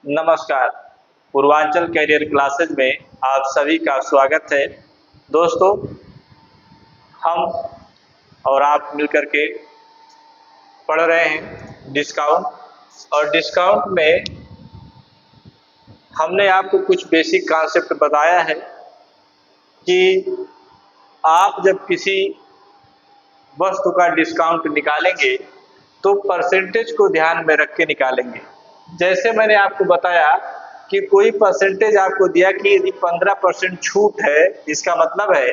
नमस्कार। Purvanchal career classes में आप सभी का स्वागत है। दोस्तों, हम और आप मिलकर के पढ़ रहे हैं डिस्काउंट, और डिस्काउंट में हमने आपको कुछ बेसिक कॉन्सेप्ट बताया है कि आप जब किसी वस्तु का डिस्काउंट निकालेंगे तो परसेंटेज को ध्यान में रख के निकालेंगे। जैसे मैंने आपको बताया कि कोई परसेंटेज आपको दिया कि यदि 15% छूट है, इसका मतलब है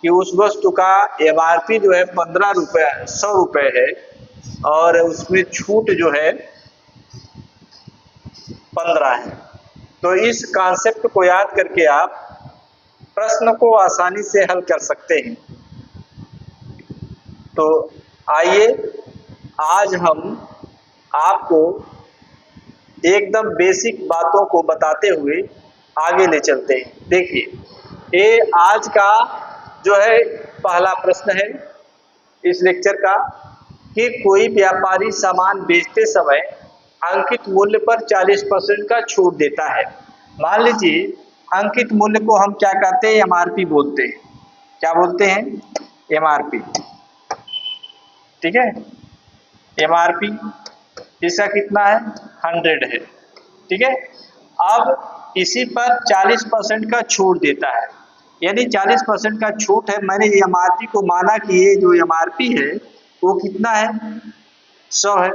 कि उस वस्तु का एमआरपी जो है 100 रुपये है और उसमें छूट जो है 15 है। तो इस कॉन्सेप्ट को याद करके आप प्रश्न को आसानी से हल कर सकते हैं। तो आइए आज हम आपको एकदम बेसिक बातों को बताते हुए आगे ले चलते हैं। देखिए, ये आज का जो है पहला प्रश्न है इस लेक्चर का कि कोई व्यापारी सामान बेचते समय अंकित मूल्य पर 40% का छूट देता है। मान लीजिए अंकित मूल्य को हम क्या कहते हैं? एमआरपी बोलते हैं। क्या बोलते हैं? एमआरपी। ठीक है, एमआरपी इसका कितना है? 100 है। ठीक है, अब इसी पर 40% का छूट देता है, यानी 40% का छूट है। मैंने एमआरपी को माना कि ये जो एमआरपी है वो कितना है? 100 है।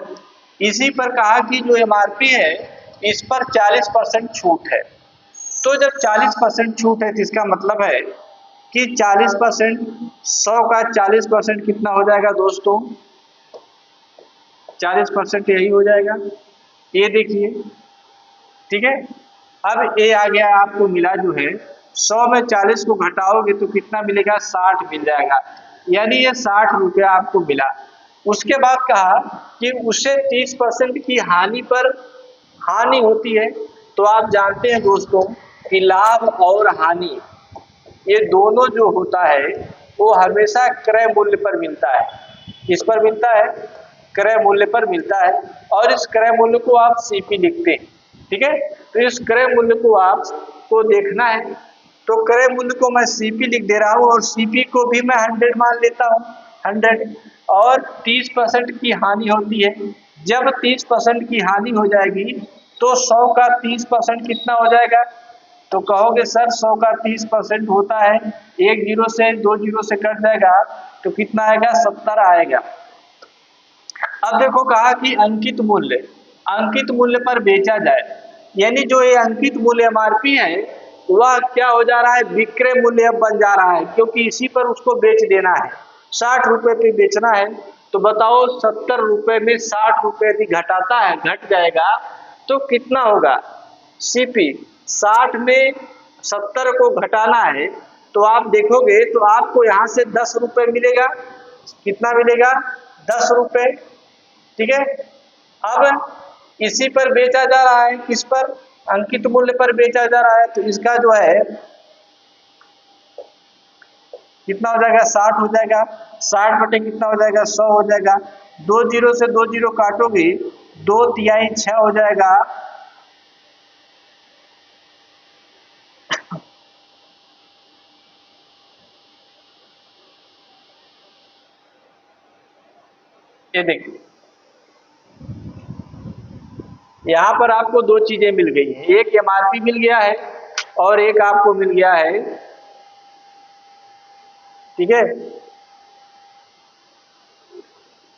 इसी पर कहा कि जो एमआरपी है इस पर 40% छूट है। तो जब 40% छूट है तो इसका मतलब है कि 40%, 100 का 40% कितना हो जाएगा दोस्तों? 40% यही हो जाएगा। ये देखिए, ठीक है। अब ये आ गया, आपको मिला जो है 100 में 40 को घटाओगे तो कितना मिलेगा? 60 मिल जाएगा, यानी ये 60 रुपया आपको मिला। उसके बाद कहा कि उससे 30% की हानि होती है। तो आप जानते हैं दोस्तों कि लाभ और हानि ये दोनों जो होता है वो हमेशा क्रय मूल्य पर मिलता है। किस पर मिलता है? क्रय मूल्य पर मिलता है। और इस क्रय मूल्य को आप सीपी लिखते हैं। ठीक है, तो इस क्रय मूल्य को आपको देखना है। तो क्रय मूल्य को मैं सीपी लिख दे रहा हूँ और सीपी को भी मैं 100 मान लेता हूँ, 100। और 30% की हानि होती है। जब 30% की हानि हो जाएगी तो 100 का 30% कितना हो जाएगा? तो कहोगे सर 100 का 30% होता है, एक जीरो से 2 जीरो से कट जाएगा तो कितना आएगा? 70 आएगा। अब देखो, कहा कि अंकित मूल्य पर बेचा जाए, यानी जो ये अंकित मूल्य एमआरपी है वह क्या हो जा रहा है? विक्रय मूल्य अब बन जा रहा है, क्योंकि इसी पर उसको बेच देना है। 60 रुपये पे बेचना है। तो बताओ 70 रुपये में 60 रुपये यदि घटाता है, घट जाएगा तो कितना होगा? सीपी 60 में 70 को घटाना है तो आप देखोगे तो आपको यहाँ से 10 रुपये मिलेगा। कितना मिलेगा? 10 रुपये। ठीक है, अब इसी पर बेचा जा रहा है, किस पर? अंकित मूल्य पर बेचा जा रहा है। तो इसका जो है कितना हो जाएगा? 60 हो जाएगा। 60 बटे कितना हो जाएगा? 100 हो जाएगा। 2 जीरो से 2 जीरो काटोगे 2 तिहाई 6 हो जाएगा। ये देखिए, यहाँ पर आपको दो चीजें मिल गई हैं। एक एमआरपी मिल गया है और एक आपको मिल गया है, ठीक है,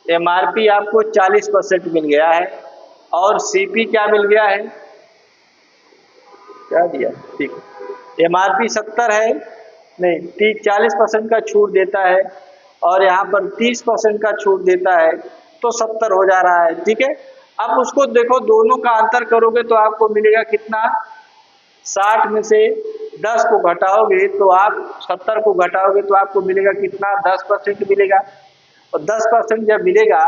एमआरपी आपको 40% मिल गया है और सीपी क्या मिल गया है? क्या दिया? ठीक, एमआरपी 70 है, नहीं 40% का छूट देता है और यहाँ पर 30% का छूट देता है, तो 70 हो जा रहा है। ठीक है, अब उसको देखो, दोनों का अंतर करोगे तो आपको मिलेगा कितना? 60 में से 10 को घटाओगे तो आप 70 को घटाओगे तो आपको मिलेगा कितना? 10% मिलेगा। और 10% जब मिलेगा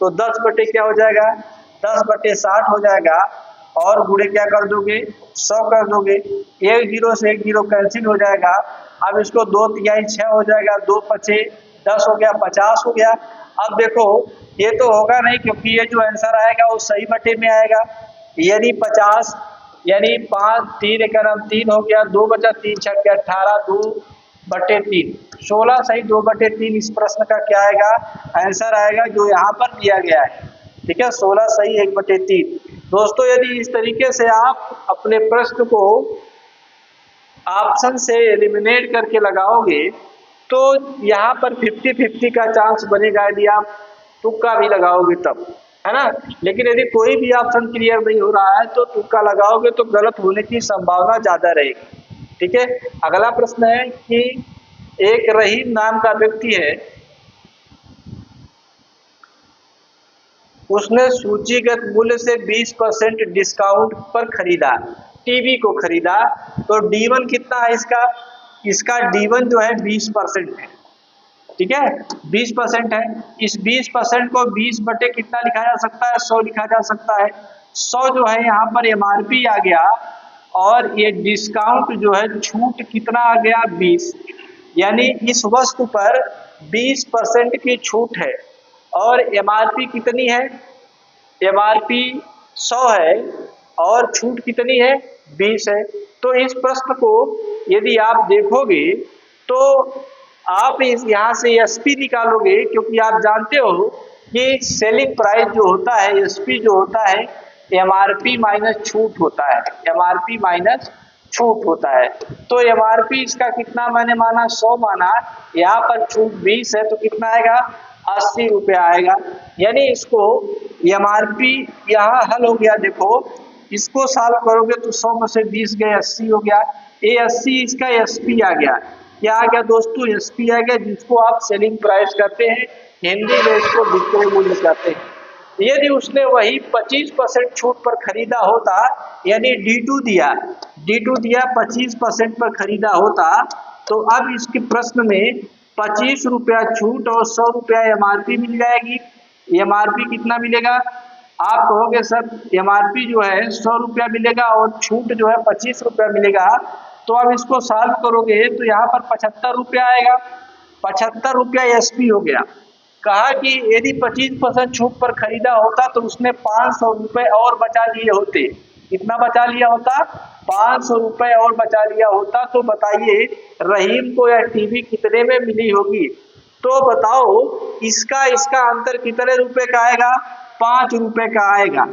तो 10 बटे क्या हो जाएगा? 10 बटे 60 हो जाएगा। और गुणे क्या कर दोगे? 100 कर दोगे। एक जीरो से एक जीरो कैंसिल हो जाएगा। अब इसको 2 तिहाई 6 हो जाएगा, 2 पचे 10 हो गया, 50 हो गया। अब देखो, ये तो होगा नहीं क्योंकि ये जो आंसर आएगा वो सही बटे में आएगा, यानी 50 यानी 5 3 एकम 3 हो गया, 2 बचा 3 छक्के 18, 2/3 16 सही 2/3 इस प्रश्न का क्या आएगा आंसर आएगा जो यहाँ पर दिया गया है। ठीक है 16 सही 1/3। दोस्तों यदि इस तरीके से आप अपने प्रश्न को ऑप्शन से एलिमिनेट करके लगाओगे तो यहाँ पर 50-50 का चांस बनेगा यदि आप तुक्का भी लगाओगे तब, है ना। लेकिन यदि कोई भी ऑप्शन क्लियर नहीं हो रहा है तो तुक्का लगाओगे तो गलत होने की संभावना ज्यादा रहेगी। ठीक है अगला प्रश्न है कि एक रहीम नाम का व्यक्ति है, उसने सूचीगत मूल्य से 20% डिस्काउंट पर खरीदा, टीवी को खरीदा, तो D1 कितना है इसका D1 जो है 20% है। ठीक है 20% है, इस 20% को 20 बटे कितना लिखा जा सकता है 100 लिखा जा सकता है। 100 जो है यहाँ पर MRP आ गया और ये डिस्काउंट जो है छूट कितना आ गया 20, यानी इस वस्तु पर 20% की छूट है और MRP कितनी है MRP 100 है और छूट कितनी है 20 है। तो इस प्रश्न को यदि आप देखोगे तो आप इस यहाँ से SP निकालोगे क्योंकि आप जानते हो कि सेलिंग प्राइस जो होता है SP जो होता है MRP माइनस छूट होता है, MRP माइनस छूट होता है। तो MRP इसका कितना मैंने माना 100 माना, यहाँ पर छूट 20 है तो कितना आएगा 80 रुपया आएगा। यानी इसको MRP यहाँ हल हो गया, देखो इसको सॉल्व करोगे तो 100 में से 20 गए 80 हो गया, ये 80 इसका SP आ गया। क्या आ गया दोस्तों SP आ गया जिसको आप सेलिंग प्राइस कहते हैं, हिंदी में इसको विक्रय मूल्य कहते हैं। यदि उसने वही 25% छूट पर खरीदा होता यानी D2 दिया 25% पर खरीदा होता तो अब इसके प्रश्न में 25 रुपया छूट और 100 रुपया MRP मिल जाएगी। MRP कितना मिलेगा आप कहोगे सर MRP जो है 100 रुपया मिलेगा और छूट जो है 25 रुपया मिलेगा, तो अब इसको सॉल्व करोगे तो यहाँ पर 75 रुपया आएगा, 75 रुपया SP हो गया। कहा कि यदि 25% छूट पर खरीदा होता तो उसने 500 रुपए और बचा लिए होते, कितना बचा लिया होता 500 रुपए और बचा लिया होता। तो बताइए रहीम को यह टीवी कितने में मिली होगी, तो बताओ इसका अंतर कितने रुपए का आएगा 5 रुपए का आएगा,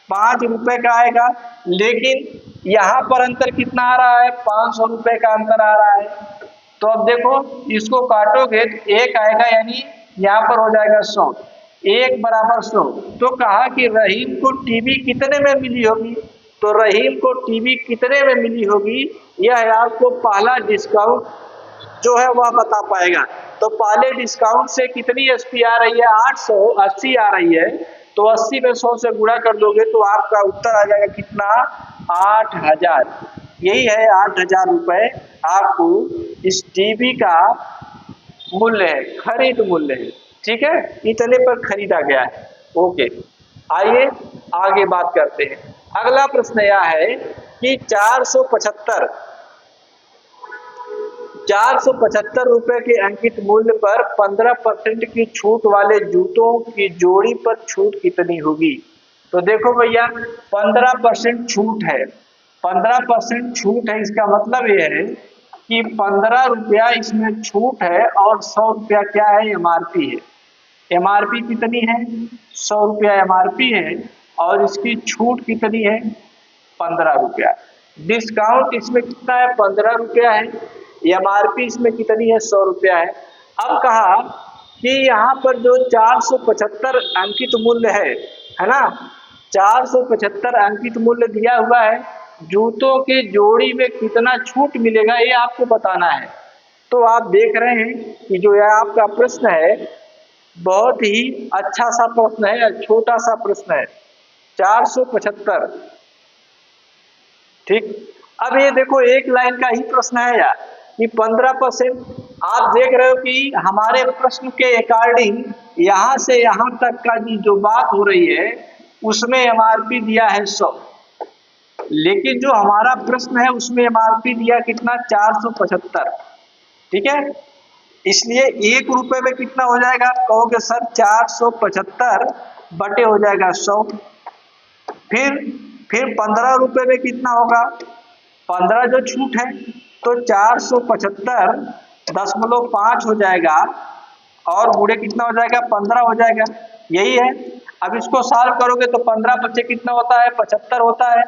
5 रुपए का आएगा। लेकिन यहाँ पर अंतर कितना आ रहा है 500 रुपए का अंतर आ रहा है। तो अब देखो इसको काटोगे तो 1 आएगा यानी यहाँ पर हो जाएगा 100, 1 बराबर 100। तो कहा कि रहीम को टीवी कितने में मिली होगी, तो रहीम को टीवी कितने में मिली होगी यह आपको पहला डिस्काउंट जो है वह बता पाएगा। तो पहले डिस्काउंट से कितनी SP आ रही है 880 आ रही है, तो 80 में 100 से गुणा कर दोगे तो आपका उत्तर आ जाएगा कितना 8000। यही है 8000 रुपए आपको इस टीवी का मूल्य है, खरीद मूल्य है। ठीक है इतने पर खरीदा गया है। ओके आइए आगे बात करते हैं। अगला प्रश्न यह है कि 475 रुपए के अंकित मूल्य पर 15% की छूट वाले जूतों की जोड़ी पर छूट कितनी होगी। तो देखो भैया 15% छूट है, 15% छूट है, इसका मतलब यह है कि 15 रुपया इसमें छूट है और 100 रुपया क्या है MRP है। MRP कितनी है 100 रुपया MRP है और इसकी छूट कितनी है 15 रुपया। डिस्काउंट इसमें कितना है 15 रुपया है, MRP इसमें कितनी है 100 रुपया है। अब कहा कि यहाँ पर जो 475 अंकित मूल्य है ना, 475 अंकित मूल्य दिया हुआ है, जूतों के जोड़ी में कितना छूट मिलेगा ये आपको बताना है। तो आप देख रहे हैं कि जो यह आपका प्रश्न है बहुत ही अच्छा सा प्रश्न है, छोटा सा प्रश्न है 475। ठीक अब ये देखो एक लाइन का ही प्रश्न है यार कि 15%। आप देख रहे हो कि हमारे प्रश्न के अकॉर्डिंग यहाँ से यहाँ तक का जो बात हो रही है उसमें MRP दिया है 100, लेकिन जो हमारा प्रश्न है उसमें MRP दिया कितना 475। ठीक है इसलिए 1 रुपए में कितना हो जाएगा कहोगे सर 475 बटे हो जाएगा 100, फिर फिर 15 रुपए में कितना होगा, 15 जो छूट है तो 475.5 हो जाएगा और गुणे कितना हो जाएगा, 15 हो जाएगा। यही है। अब इसको सॉल्व करोगे तो 15 बच्चे कितना होता है, 75 होता है।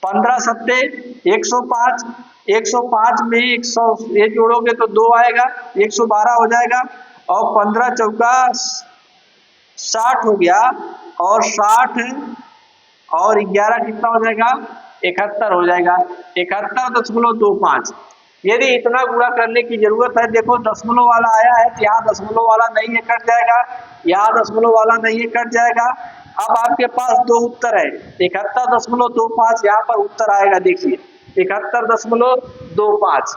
15 सत्ते 105, 105 में 100 ये जोड़ोगे तो 2 आएगा, 112 हो जाएगा। और 15 चौका 60 हो गया और 60 और 11 कितना हो जाएगा, 71 हो जाएगा। 71.25। यदि इतना गुणा करने की जरूरत है, देखो दशमलव वाला आया है तो यहाँ दशमलव वाला नहीं है, कट जाएगा, यहाँ दशमलव वाला नहीं है, कट जाएगा। अब आपके पास दो उत्तर है, 71.25 यहाँ पर उत्तर आएगा, देखिए 71.25।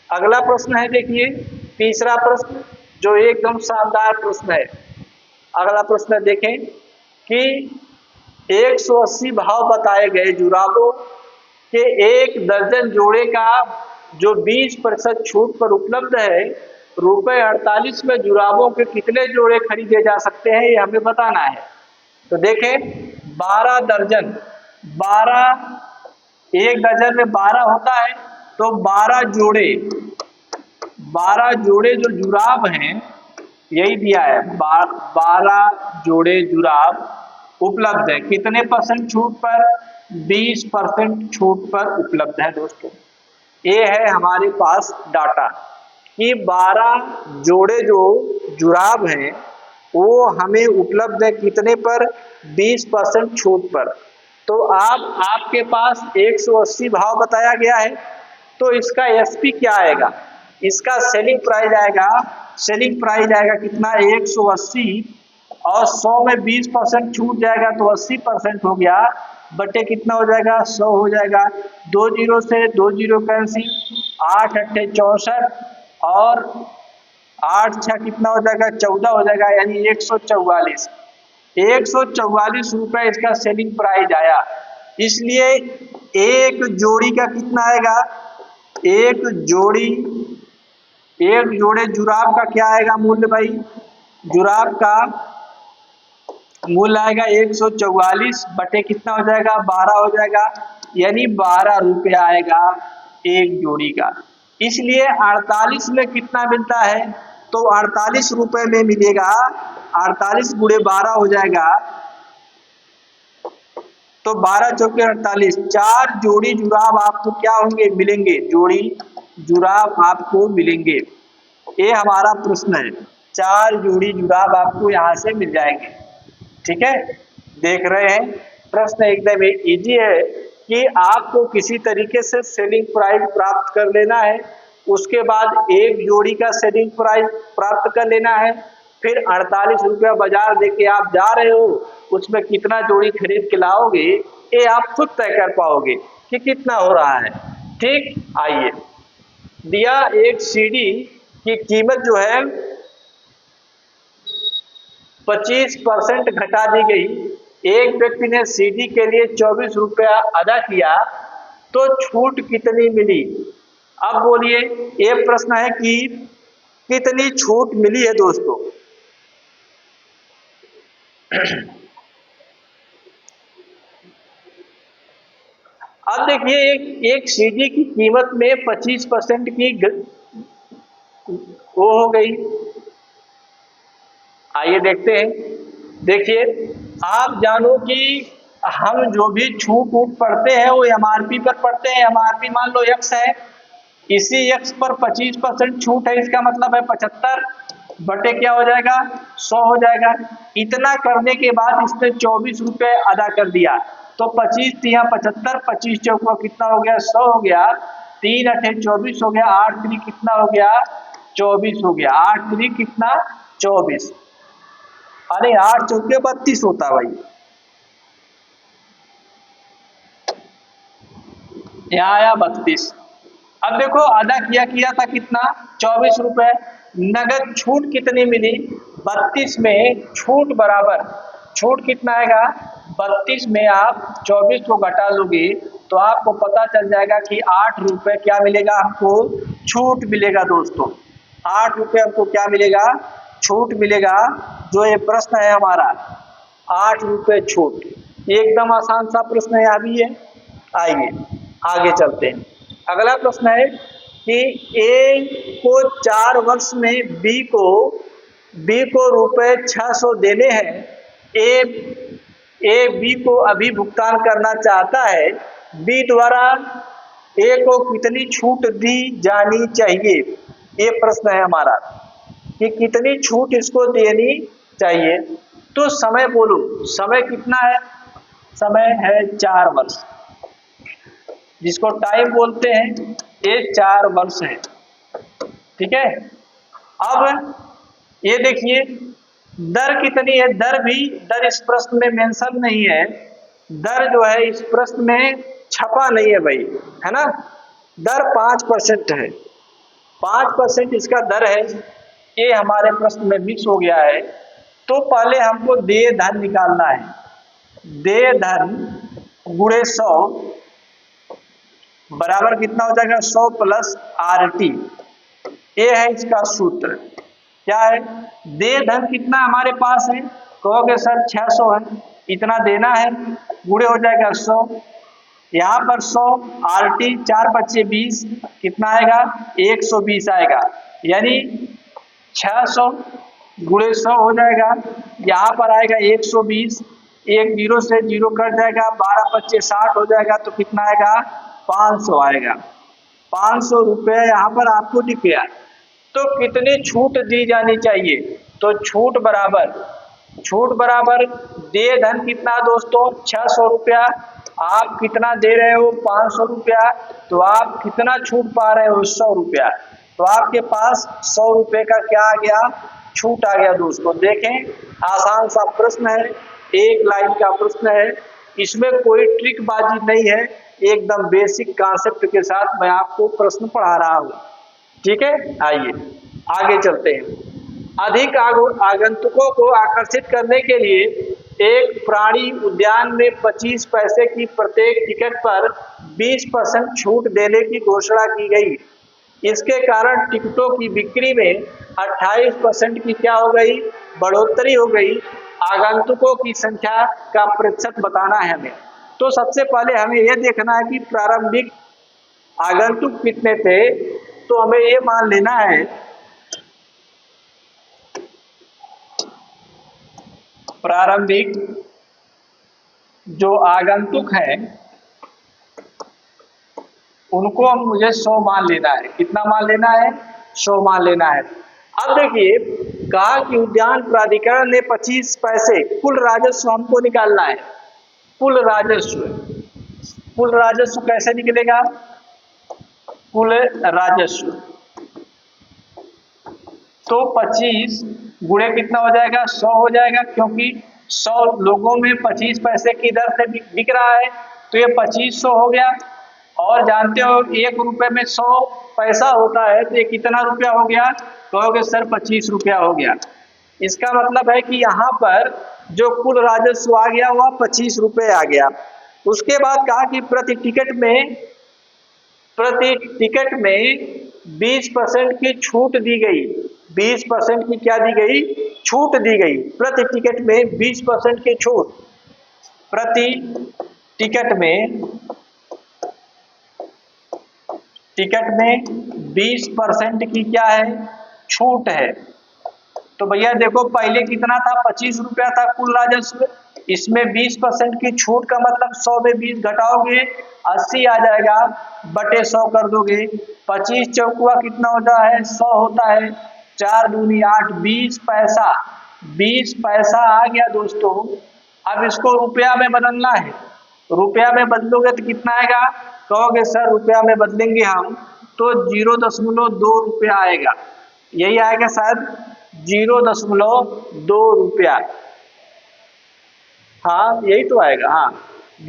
अगला प्रश्न है, देखिए तीसरा प्रश्न जो एकदम शानदार प्रश्न है। अगला प्रश्न देखें कि 180 भाव बताए गए जुराबों के एक दर्जन जोड़े का जो 20% छूट पर उपलब्ध है, ₹48 में जुराबों के कितने जोड़े खरीदे जा सकते हैं, ये हमें बताना है। तो देखें 12 दर्जन, 12 एक दर्जन में 12 होता है तो 12 जोड़े, 12 जोड़े जो जुराब हैं यही दिया है, 12 जोड़े जुराब उपलब्ध है, कितने परसेंट छूट पर, 20% छूट पर उपलब्ध है दोस्तों। ये है हमारे पास डाटा कि 12 जोड़े जो जुराब हैं वो हमें उपलब्ध है कितने पर, 20% छूट पर। तो आपके पास 180 भाव बताया गया है तो इसका एसपी क्या आएगा, इसका सेलिंग प्राइस आएगा, सेलिंग प्राइस आएगा कितना, 180 और 100 में 20% छूट जाएगा तो 80% हो गया, बटे कितना हो जाएगा, 100 हो जाएगा। 2 जीरो से 2 जीरो कैंसिल, 8 अट्ठे 64 और 8 छः कितना हो जाएगा, 14 हो जाएगा, यानी 144। 144 रुपये इसका सेलिंग प्राइस आया। इसलिए एक जोड़ी का कितना आएगा, एक जोड़े जुराब का क्या आएगा मूल्य भाई, जुराब का मूल्य आएगा 144 बटे कितना हो जाएगा, 12 हो जाएगा, यानी 12 रुपये आएगा एक जोड़ी का। इसलिए 48 में कितना मिलता है, तो 48 रुपये में मिलेगा, 48 गुणे 12 हो जाएगा, तो 12 चौके 48, 4 जोड़ी जुराब आपको क्या होंगे, मिलेंगे, जोड़ी जुराब आपको मिलेंगे। ये हमारा प्रश्न है, 4 जोड़ी जुराब आपको यहाँ से मिल जाएंगे। ठीक है, देख रहे हैं प्रश्न एकदम इजी है कि आपको किसी तरीके से सेलिंग प्राइस प्राप्त कर लेना है, उसके बाद एक जोड़ी का सेलिंग प्राइस प्राप्त कर लेना है, फिर 48 रुपया बाजार देके आप जा रहे हो, उसमें कितना जोड़ी खरीद के लाओगे ये आप खुद तय कर पाओगे कि कितना हो रहा है। ठीक, आइए दिया एक सीडी की कीमत जो है 25% घटा दी गई, एक व्यक्ति ने सीडी के लिए 24 रुपया अदा किया तो छूट कितनी मिली। अब बोलिए, ये प्रश्न है कि कितनी छूट मिली है दोस्तों। अब देखिए एक सीडी की कीमत में 25% की वो हो गई। आइए देखते हैं, देखिए आप जानो कि हम जो भी छूट पढ़ते हैं वो एमआरपी पर पढ़ते हैं। एमआरपी मान लो x है, इसी x पर 25% छूट है, इसका मतलब है 75 बटे क्या हो जाएगा, 100 हो जाएगा। इतना करने के बाद इसने 24 रुपये अदा कर दिया, तो 25 यहाँ 75, 25 चौका कितना हो गया, 100 हो गया, 3 अठे 24 हो गया, 8 3 कितना हो गया, 24 हो गया, 8 3 कितना 24, अरे 8 चौके 32 होता भाई, यहाँ आया 32। अब देखो अदा किया था कितना, 24 रुपए। नगद छूट कितनी मिली, 32 में छूट बराबर, छूट कितना आएगा, 32 में आप 24 को घटा लोगे तो आपको पता चल जाएगा कि 8 रुपये क्या मिलेगा, हमको छूट मिलेगा दोस्तों। 8 रुपये हमको क्या मिलेगा, छूट मिलेगा। जो ये प्रश्न है हमारा, 8 रुपये छूट। एकदम आसान सा प्रश्न यहाँ भी है। आइए आगे चलते हैं। अगला प्रश्न है कि ए को 4 वर्ष में बी को रुपए 600 देने हैं। ए बी को अभी भुगतान करना चाहता है। बी द्वारा ए को कितनी छूट दी जानी चाहिए? ये प्रश्न है हमारा कि कितनी छूट इसको देनी चाहिए। तो समय बोलो, समय कितना है? समय है 4 वर्ष, जिसको टाइम बोलते हैं। ये 4 वर्ष है, ठीक है। अब ये देखिए दर कितनी है। दर इस प्रश्न में मेंशन नहीं है। दर जो है इस प्रश्न में छपा नहीं है भाई, है ना। दर 5% है, 5% इसका दर है। ये हमारे प्रश्न में मिक्स हो गया है। तो पहले हमको देय धन निकालना है। देय धन गुणे 100 बराबर कितना हो जाएगा? 100 प्लस RT। ये है इसका सूत्र। क्या है? देय धन कितना हमारे पास है? कहोगे सर 600 है, इतना देना है, गुणे हो जाएगा 100। यहाँ पर 100 RT 4 बच्चे 20 कितना आएगा? 120 आएगा। यानी 600 गुणे 100 हो जाएगा। यहाँ पर आएगा 120, एक जीरो से जीरो कट जाएगा, 12 बच्चे 60 हो जाएगा। तो कितना आएगा? 500 आएगा। 500 रुपये यहाँ पर आपको दिख गया। तो कितनी छूट दी जानी चाहिए? तो छूट बराबर देय धन कितना दोस्तों? 600 रुपया। आप कितना दे रहे हो? 500 रुपया। तो आप कितना छूट पा रहे हो? 100 रुपया। तो आपके पास 100 रुपये का क्या आ गया? छूट आ गया दोस्तों। देखें आसान सा प्रश्न है, एक लाइन का प्रश्न है, इसमें कोई ट्रिकबाजी नहीं है, एकदम बेसिक कॉन्सेप्ट के साथ मैं आपको प्रश्न पढ़ा रहा हूँ, ठीक है। आइए आगे चलते हैं। अधिक आगंतुकों को आकर्षित करने के लिए एक प्राणी उद्यान में 25 पैसे की प्रत्येक टिकट पर 20% छूट देने की घोषणा की गई। इसके कारण टिकटों की बिक्री में 28% की क्या हो गई? बढ़ोतरी हो गई। आगंतुकों की संख्या का प्रतिशत बताना है हमें। तो सबसे पहले हमें यह देखना है कि प्रारंभिक आगंतुक कितने थे। तो हमें ये मान लेना है प्रारंभिक जो आगंतुक हैं उनको हम मुझे 100 मान लेना है। कितना मान लेना है? 100 मान लेना है। अब देखिए कहा कि उद्यान प्राधिकरण ने 25 पैसे, कुल राजस्व हमको निकालना है। कुल राजस्व कैसे निकलेगा? कुल राजस्व तो 25 गुणे कितना हो जाएगा? 100 हो जाएगा, क्योंकि 100 लोगों में 25 पैसे की दर से बिक रहा है। तो ये 2500 हो गया। और जानते हो 1 रुपए में 100 पैसा होता है, तो ये कितना रुपया हो गया? कहोगे सर 25 रुपया हो गया। इसका मतलब है कि यहाँ पर जो कुल राजस्व आ गया वह 25 रुपये आ गया। उसके बाद कहा कि प्रति टिकट में 20% की छूट दी गई। 20% की क्या दी गई? छूट दी गई। प्रति टिकट में 20% की छूट। प्रति टिकट में 20% की क्या है? छूट है। तो भैया देखो पहले कितना था? 25 रुपया था कुल राजस्व। इसमें 20% की छूट का मतलब 100 में 20 घटाओगे 80 आ जाएगा, बटे 100 कर दोगे। 25 चौकुआ कितना होता है? 100 होता है। 4 दूनी 8, 20 पैसा। 20 पैसा आ गया दोस्तों। अब इसको रुपया में बदलना है। रुपया में बदलोगे तो कितना आएगा? कहोगे सर रुपया में बदलेंगे हम तो 0.2 रुपया आएगा। यही आएगा शायद 0.2 रुपया। हाँ यही तो आएगा। हाँ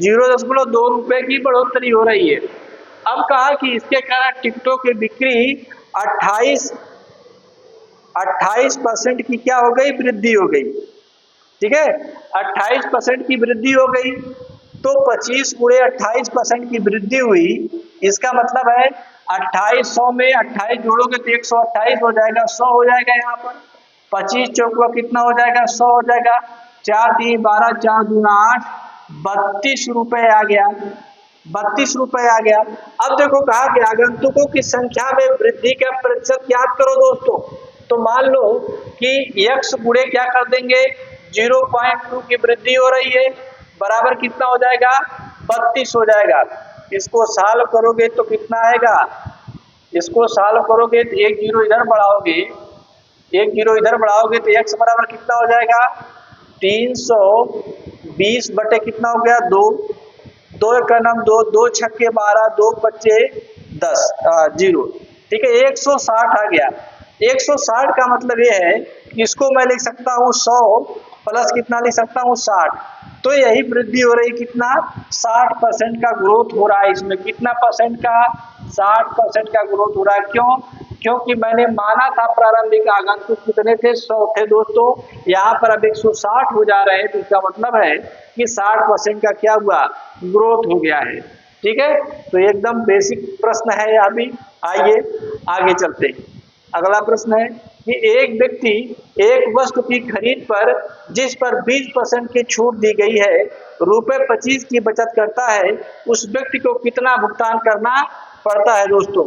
0.2 रुपये की बढ़ोतरी हो रही है। अब कहा कि इसके कारण टिकटों की बिक्री 28% की क्या हो गई? वृद्धि हो गई। ठीक है, 28% की वृद्धि हो गई। तो 25 गुणे 28% की वृद्धि हुई। इसका मतलब है 2800 में 28 जोड़ोगे तो 128 हो जाएगा, 100 हो जाएगा। यहाँ पर 25 चौकुआ कितना हो जाएगा? 100 हो जाएगा। 4 3 12, 4 दूना 8, ₹32 आ गया, ₹32 आ गया। अब देखो कहा कि आगंतुकों की संख्या में वृद्धि का प्रतिशत याद करो दोस्तों। तो मान लो कि x गुणे क्या कर देंगे, 0.2 की वृद्धि हो रही है, बराबर कितना हो जाएगा, 32 हो जाएगा। इसको सॉल्व करोगे तो कितना आएगा, इसको सॉल्व करोगे तो एक जीरो इधर बढ़ाओगे, एक जीरो इधर बढ़ाओगे तो x बराबर कितना हो जाएगा, 320 बटे कितना हो गया, 2, 2 का नाम 2, 2 छक्के 12, 2 पच्चे 10, जीरो। ठीक है, 160 आ गया। 160 का मतलब ये है कि इसको मैं लिख सकता हूँ 100 प्लस कितना लिख सकता हूँ, 60। तो यही वृद्धि हो रही, कितना, 60% का ग्रोथ हो रहा है इसमें। कितना परसेंट का, 60% का ग्रोथ हो रहा है। क्यों, क्योंकि मैंने माना था प्रारंभिक आगंतुक कितने थे, 100 थे दोस्तों। यहाँ पर अब 160 हो जा रहे हैं, तो इसका मतलब है कि 60% का क्या हुआ, ग्रोथ हो गया है। ठीक है, तो एकदम बेसिक प्रश्न है यह भी। आइए आगे चलते हैं। अगला प्रश्न है कि एक व्यक्ति एक वस्तु की खरीद पर जिस पर 20% की छूट दी गई है, ₹25 की बचत करता है, उस व्यक्ति को कितना भुगतान करना पड़ता है दोस्तों।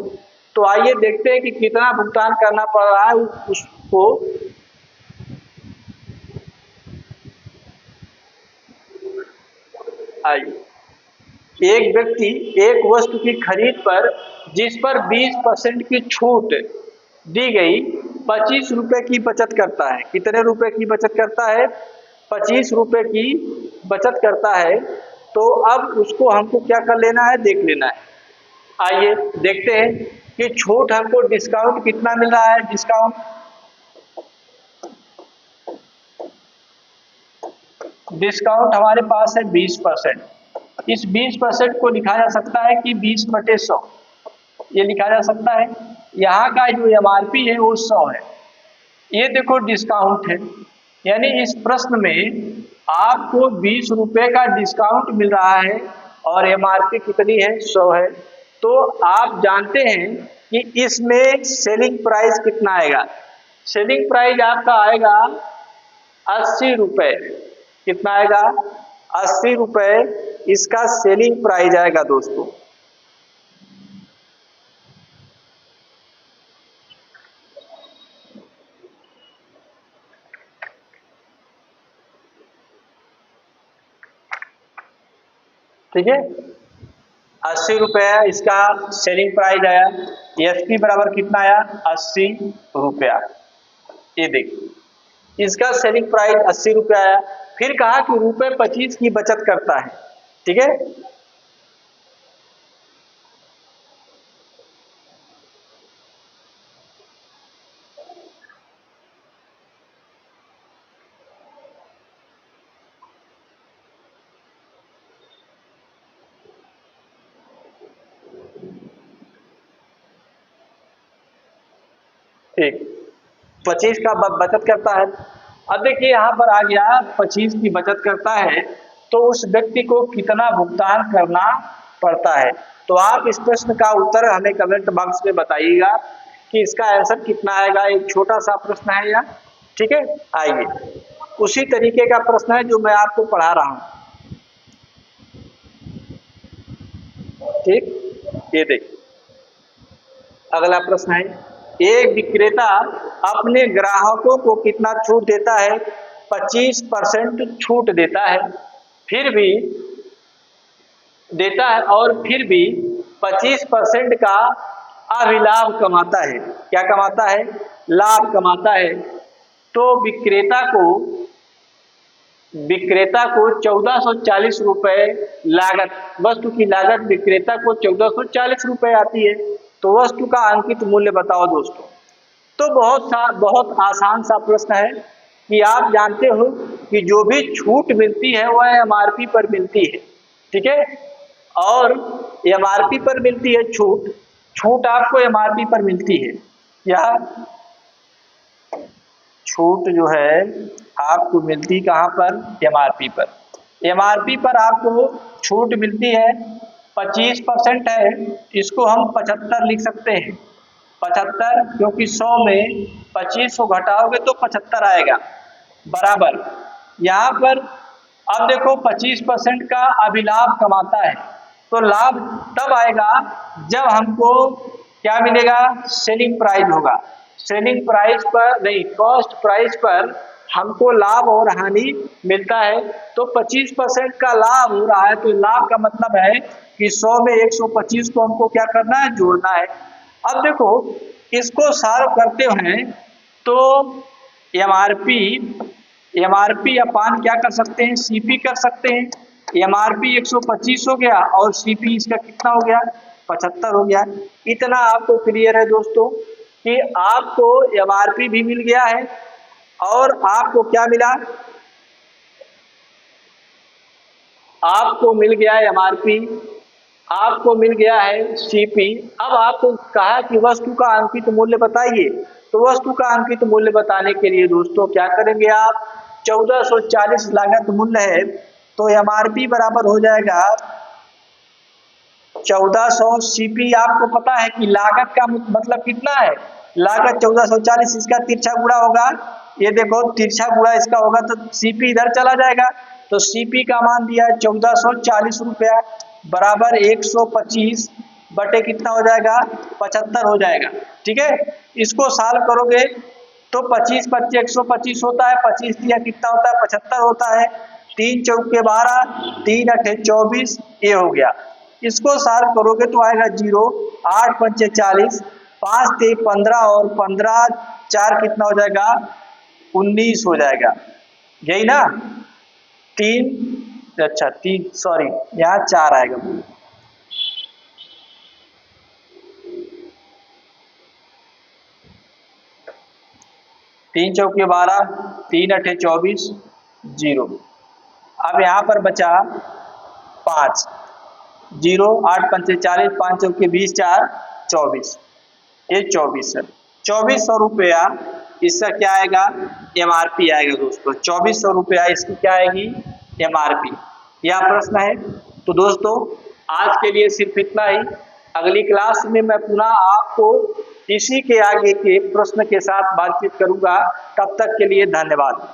तो आइए देखते हैं कि कितना भुगतान करना पड़ रहा है उसको। आइए, एक व्यक्ति एक वस्तु की खरीद पर जिस पर 20% की छूट दी गई, ₹25 की बचत करता है। कितने रुपए की बचत करता है, ₹25 की बचत करता है। तो अब उसको हमको क्या कर लेना है, देख लेना है। आइए देखते हैं कि छूट हमको डिस्काउंट कितना मिल रहा है। डिस्काउंट हमारे पास है 20%। इस 20% को लिखा जा सकता है कि 20/100, ये लिखा जा सकता है। यहाँ का जो MRP है वो 100 है। ये देखो डिस्काउंट है, यानी इस प्रश्न में आपको ₹20 का डिस्काउंट मिल रहा है और MRP कितनी है, 100 है। तो आप जानते हैं कि इसमें सेलिंग प्राइस कितना आएगा। सेलिंग प्राइस आपका आएगा ₹80। कितना आएगा, ₹80 इसका सेलिंग प्राइस आएगा दोस्तों। ठीक है, ₹80 इसका सेलिंग प्राइस आया। एसपी बराबर कितना आया, ₹80। ये देखिए, इसका सेलिंग प्राइस ₹80 आया। फिर कहा कि ₹25 की बचत करता है। ठीक है, ठीक, 25 का बचत करता है। अब देखिए यहाँ पर आ गया 25 की बचत करता है, तो उस व्यक्ति को कितना भुगतान करना पड़ता है। तो आप इस प्रश्न का उत्तर हमें कमेंट बॉक्स में बताइएगा कि इसका आंसर कितना आएगा। एक छोटा सा प्रश्न है यह। ठीक है, आइए उसी तरीके का प्रश्न है जो मैं आपको पढ़ा रहा हूँ। ठीक, ये देखिए अगला प्रश्न है, एक विक्रेता अपने ग्राहकों को कितना छूट देता है, 25% छूट देता है। फिर भी देता है और फिर भी 25% का अभिलाभ कमाता है। क्या कमाता है, लाभ कमाता है। तो विक्रेता को 1440 लागत, वस्तु की लागत विक्रेता को 1440 आती है। तो वस्तु का अंकित मूल्य बताओ दोस्तों। तो बहुत आसान सा प्रश्न है कि आप जानते हो कि जो भी छूट मिलती है वह MRP पर मिलती है। ठीक है, और MRP पर मिलती है छूट, छूट आपको MRP पर मिलती है। यह छूट जो है आपको मिलती कहाँ पर, MRP पर। MRP पर आपको छूट मिलती है, 25% है, इसको हम 75 लिख सकते हैं। 75, क्योंकि 100 में 25 को घटाओगे तो 75 आएगा, बराबर यहाँ पर अब देखो 25% का अभिलाभ कमाता है, तो लाभ तब आएगा जब हमको क्या मिलेगा, सेलिंग प्राइस होगा। सेलिंग प्राइस पर नहीं, कॉस्ट प्राइस पर हमको लाभ और हानि मिलता है। तो 25% का लाभ हो रहा है, तो लाभ का मतलब है कि 100 में 125 को हमको क्या करना है, जोड़ना है। अब देखो इसको सॉल्व करते हैं तो एमआरपी अपान क्या कर सकते हैं, सीपी कर सकते हैं। एमआरपी 125 हो गया और सीपी इसका कितना हो गया, 75 हो गया। इतना आपको क्लियर है दोस्तों कि आपको एमआरपी भी मिल गया है और आपको क्या मिला, आपको मिल गया है एमआरपी, आपको मिल गया है सीपी। अब आपको कहा कि वस्तु का अंकित मूल्य बताइए, तो वस्तु का अंकित मूल्य बताने के लिए दोस्तों क्या करेंगे आप, 1440 लागत मूल्य है, तो एमआरपी बराबर हो जाएगा 1400, सीपी आपको पता है कि लागत का मतलब कितना है, लागत 1440, इसका तिरछा गुणा होगा, ये देखो तिरछा गुणा इसका होगा तो सीपी इधर चला जाएगा। तो सीपी का मान दिया है 1440 रुपया बराबर 125 बटे कितना हो जाएगा, 75 हो जाएगा। ठीक है, इसको सॉल्व करोगे तो 25 25 125 होता है, 25 दिया कितना होता है, 75 होता है। 3 चौके 12, 3 अठे 24, ये हो गया। इसको सॉल्व करोगे तो आएगा 0, 8 पंचे 40, 5 ते 15 और 15 4 कितना हो जाएगा, 19 हो जाएगा, यही ना। 3 अच्छा 3 सॉरी यहाँ 4 आएगा। 3 चौके 12, 3 अठे 24, 0। अब यहाँ पर बचा 5, 0, 8 पंचे 40, 5 चौके 20, 4 24, ये 24 है। 2400 रुपया इसका क्या आएगा, एमआरपी आएगा दोस्तों। 2400 रुपया इसकी क्या आएगी, एमआरपी। यह प्रश्न है। तो दोस्तों आज के लिए सिर्फ इतना ही। अगली क्लास में मैं पुनः आपको इसी के आगे के प्रश्न के साथ बातचीत करूंगा। तब तक के लिए धन्यवाद।